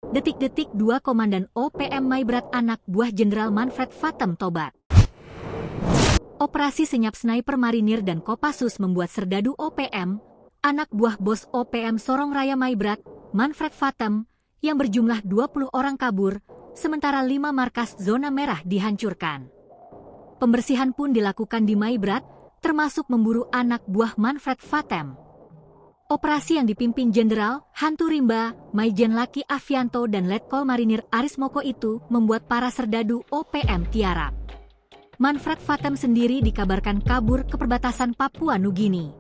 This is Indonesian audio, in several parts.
Detik-detik 2 Komandan OPM Maibrat anak buah Jenderal Manfred Vatem tobat. Operasi senyap sniper marinir dan Kopassus membuat serdadu OPM, anak buah bos OPM Sorong Raya Maibrat, Manfred Vatem, yang berjumlah 20 orang kabur, sementara 5 markas zona merah dihancurkan. Pembersihan pun dilakukan di Maibrat, termasuk memburu anak buah Manfred Vatem. Operasi yang dipimpin Jenderal Hantu Rimba, Maijen Laki Avianto dan Letkol Marinir Aris Moko itu membuat para serdadu OPM tiarap. Manfred Vatem sendiri dikabarkan kabur ke perbatasan Papua Nugini.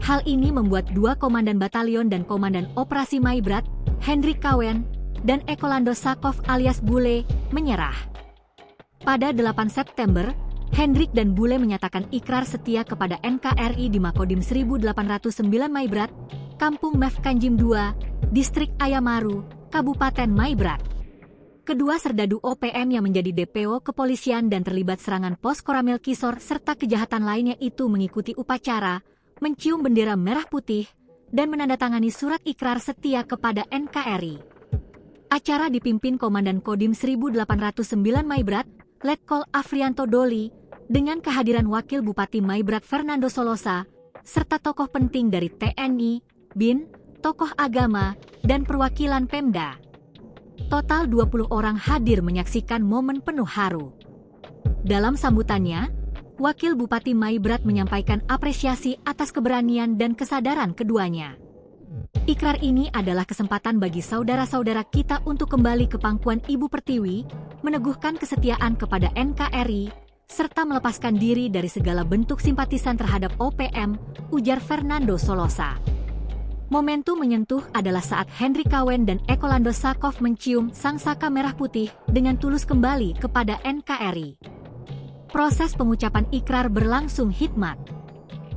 Hal ini membuat 2 komandan batalion dan komandan operasi Maibrat, Hendrik Kawen, dan Ekolando Sakov alias Bule, menyerah. Pada 8 September, Hendrik dan Bule menyatakan ikrar setia kepada NKRI di Makodim 1809 Maibrat, Kampung Mefkanjim II, Distrik Ayamaru, Kabupaten Maibrat. Kedua serdadu OPM yang menjadi DPO kepolisian dan terlibat serangan pos Koramil Kisor serta kejahatan lainnya itu mengikuti upacara, mencium bendera merah putih, dan menandatangani surat ikrar setia kepada NKRI. Acara dipimpin Komandan Kodim 1809 Maibrat, Letkol Afrianto Doli, dengan kehadiran Wakil Bupati Maibrat Fernando Solosa, serta tokoh penting dari TNI, BIN, tokoh agama, dan perwakilan Pemda. Total 20 orang hadir menyaksikan momen penuh haru. Dalam sambutannya, Wakil Bupati Maibrat menyampaikan apresiasi atas keberanian dan kesadaran keduanya. Ikrar ini adalah kesempatan bagi saudara-saudara kita untuk kembali ke pangkuan Ibu Pertiwi, meneguhkan kesetiaan kepada NKRI, serta melepaskan diri dari segala bentuk simpatisan terhadap OPM, ujar Fernando Solosa. Momentum menyentuh adalah saat Hendrik Kawen dan Ekolando Sakov mencium sang saka merah putih dengan tulus kembali kepada NKRI. Proses pengucapan ikrar berlangsung hikmat.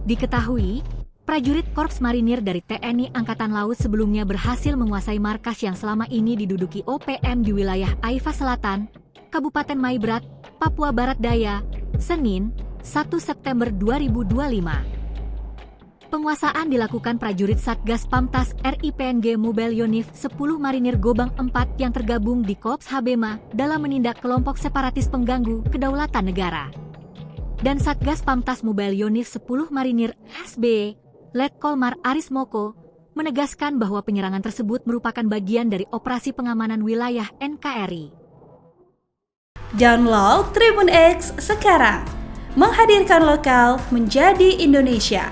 Diketahui, prajurit Korps Marinir dari TNI Angkatan Laut sebelumnya berhasil menguasai markas yang selama ini diduduki OPM di wilayah Aifa Selatan, Kabupaten Maibrat, Papua Barat Daya, Senin, 1 September 2025. Penguasaan dilakukan prajurit Satgas Pamtas RIPNG Mobile Yonif 10 Marinir Gobang 4 yang tergabung di Korps Habema dalam menindak kelompok separatis pengganggu kedaulatan negara. Dan Satgas Pamtas Mobile Yonif 10 Marinir SB, Letkol Mar Aris Moko, menegaskan bahwa penyerangan tersebut merupakan bagian dari operasi pengamanan wilayah NKRI. Download Tribun X sekarang, menghadirkan lokal menjadi Indonesia.